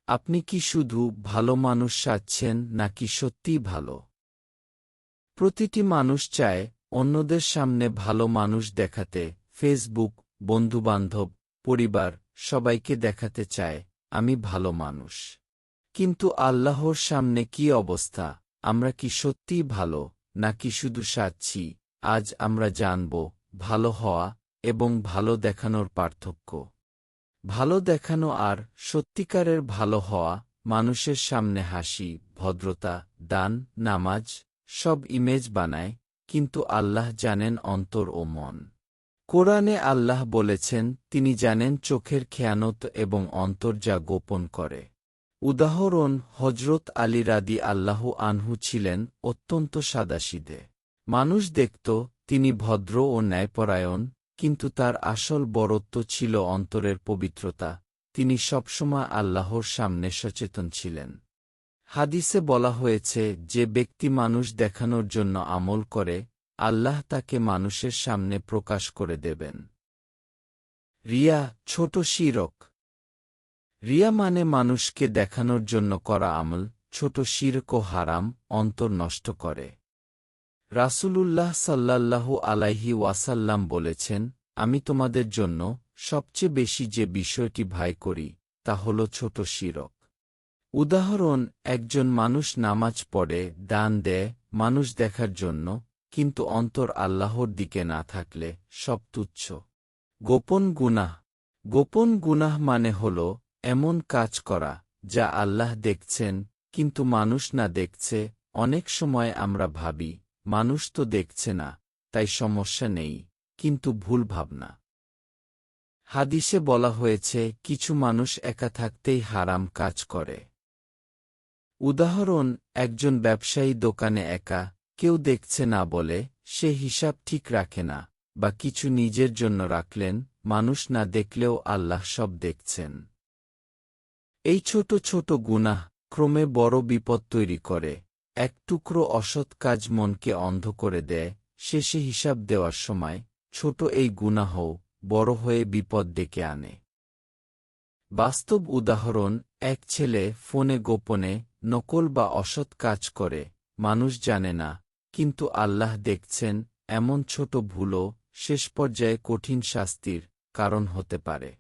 আপনি কি শুধু ভালো মানুষ সাজছেন নাকি সত্যিই ভালো? প্রতিটি মানুষ চায় অন্যদের সামনে ভালো মানুষ দেখাতে। ফেসবুক, বন্ধুবান্ধব, পরিবার সবাইকে দেখাতে চায় আমি ভালো মানুষ। কিন্তু আল্লাহর সামনে কি অবস্থা? আমরা কি সত্যিই ভালো নাকি শুধু সাজছি? আজ আমরা জানব ভালো হওয়া এবং ভালো দেখানোর পার্থক্য। ভালো দেখানো আর সত্যিকারের ভালো হওয়া। মানুষের সামনে হাসি, ভদ্রতা, দান, নামাজ সব ইমেজ বানায়, কিন্তু আল্লাহ জানেন অন্তর ও মন। কোরআনে আল্লাহ বলেছেন তিনি জানেন চোখের খেয়ানত এবং অন্তর যা গোপন করে। উদাহরণ, হজরত আলী রাদিয়াল্লাহু আনহু ছিলেন অত্যন্ত সাদাসিধে। মানুষ দেখত তিনি ভদ্র ও ন্যায়পরায়ণ, কিন্তু তার আসল বড়ত্ব ছিল অন্তরের পবিত্রতা। তিনি সবসময় আল্লাহর সামনে সচেতন ছিলেন। হাদিসে বলা হয়েছে যে ব্যক্তি মানুষ দেখানোর জন্য আমল করে, আল্লাহ তাকে মানুষের সামনে প্রকাশ করে দেবেন। রিয়া, ছোট শিরক। রিয়া মানে মানুষকে দেখানোর জন্য করা আমল। ছোট শিরক ও হারাম, অন্তর নষ্ট করে। রাসূলুল্লাহ সাল্লাল্লাহু আলাইহি ওয়াসাল্লাম বলেছেন, আমি তোমাদের জন্য সবচেয়ে বেশি যে বিষয়টি ভয় করি তা হল ছোট শিরক। উদাহরণ, একজন মানুষ নামাজ পড়ে, দান দেয় মানুষ দেখার জন্য, কিন্তু অন্তর আল্লাহর দিকে না থাকলে সব তুচ্ছ। গোপন গুনাহ। গোপন গুনাহ মানে হল এমন কাজ করা যা আল্লাহ দেখছেন কিন্তু মানুষ না দেখছে। অনেক সময় আমরা ভাবি মানুষ তো দেখছে না, তাই সমস্যা নেই, কিন্তু ভুল ভাবনা। হাদিসে বলা হয়েছে কিছু মানুষ একা থাকতেই হারাম কাজ করে। উদাহরণ, একজন ব্যবসায়ী দোকানে একা, কেউ দেখছে না বলে সে হিসাব ঠিক রাখে না, বা কিছু নিজের জন্য রাখলেন, মানুষ না দেখলেও আল্লাহ সব দেখছেন। এই ছোট ছোট গুনাহ ক্রমে বড় বিপদ তৈরি করে। এক টুকরো অসৎ কাজ মনকে অন্ধ করে দেয়। শেষে হিসাব দেওয়ার সময় ছোট এই গুনাহও বড় হয়ে বিপদ ডেকে আনে। বাস্তব উদাহরণ, এক ছেলে ফোনে গোপনে নকল বা অসৎ কাজ করে, মানুষ জানে না, কিন্তু আল্লাহ দেখছেন। এমন ছোট ভুলও শেষ পর্যায়ে কঠিন শাস্তির কারণ হতে পারে।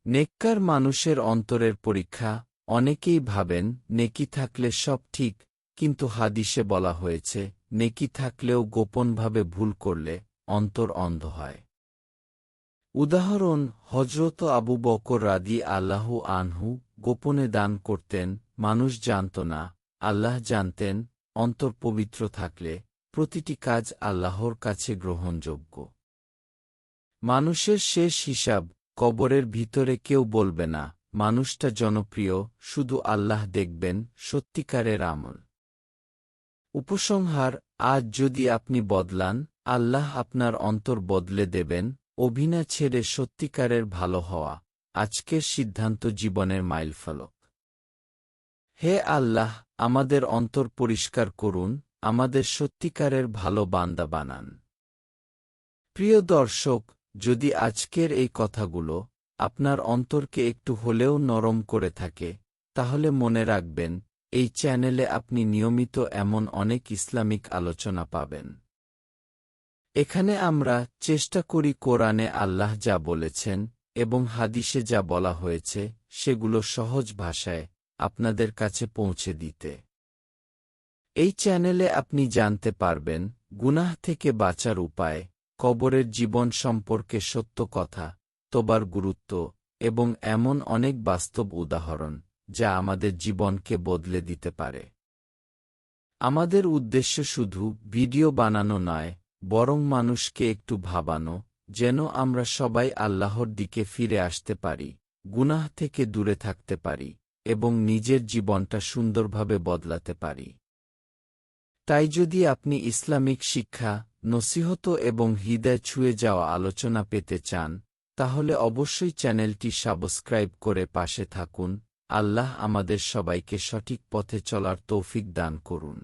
নেককার মানুষের অন্তরের পরীক্ষা। অনেকেই ভাবেন নেকি থাকলে সব ঠিক, কিন্তু হাদিসে বলা হয়েছে নেকি থাকলেও গোপনভাবে ভুল করলে অন্তর অন্ধ হয়। উদাহরণ, হজরত আবু বকর রাদিয়াল্লাহু আনহু গোপনে দান করতেন, মানুষ জানত না, আল্লাহ জানতেন। অন্তর পবিত্র থাকলে প্রতিটি কাজ আল্লাহর কাছে গ্রহণযোগ্য। মানুষের শেষ হিসাব কবরের ভিতরে কেউ বলবে না মানুষটা জনপ্রিয়, শুধু আল্লাহ দেখবেন সত্যিকারের আমল। উপসংহার, আজ যদি আপনি বদলান, আল্লাহ আপনার অন্তর বদলে দেবেন। অভিনয় ছেড়ে সত্যিকারের ভালো হওয়া আজকের সিদ্ধান্ত জীবনের মাইলফলক। হে আল্লাহ, আমাদের অন্তর পরিষ্কার করুন, আমাদের সত্যিকারের ভালো বান্দা বানান। প্রিয় দর্শক, যদি আজকের এই কথাগুলো আপনার অন্তরকে একটু হলেও নরম করে থাকে, তাহলে মনে রাখবেন এই চ্যানেলে আপনি নিয়মিত এমন অনেক ইসলামিক আলোচনা পাবেন। এখানে আমরা চেষ্টা করি কোরআনে আল্লাহ যা বলেছেন এবং হাদিসে যা বলা হয়েছে সেগুলো সহজ ভাষায় আপনাদের কাছে পৌঁছে দিতে। এই চ্যানেলে আপনি জানতে পারবেন গুনাহ থেকে বাঁচার উপায়, কবরের জীবন সম্পর্কে সত্য কথা, তওবার গুরুত্ব এবং এমন অনেক বাস্তব উদাহরণ যা আমাদের জীবনকে বদলে দিতে পারে। আমাদের উদ্দেশ্য শুধু ভিডিও বানানো নয়, বরং মানুষকে একটু ভাবানো, যেন আমরা সবাই আল্লাহর দিকে ফিরে আসতে পারি, গুনাহ থেকে দূরে থাকতে পারি এবং নিজের জীবনটা সুন্দরভাবে বদলাতে পারি। তাই যদি আপনি ইসলামিক শিক্ষা, নসিহত এবং হৃদয় ছুঁয়ে যাওয়া আলোচনা পেতে চান, তাহলে অবশ্যই চ্যানেলটি সাবস্ক্রাইব করে পাশে থাকুন। আল্লাহ আমাদের সবাইকে সঠিক পথে চলার তৌফিক দান করুন।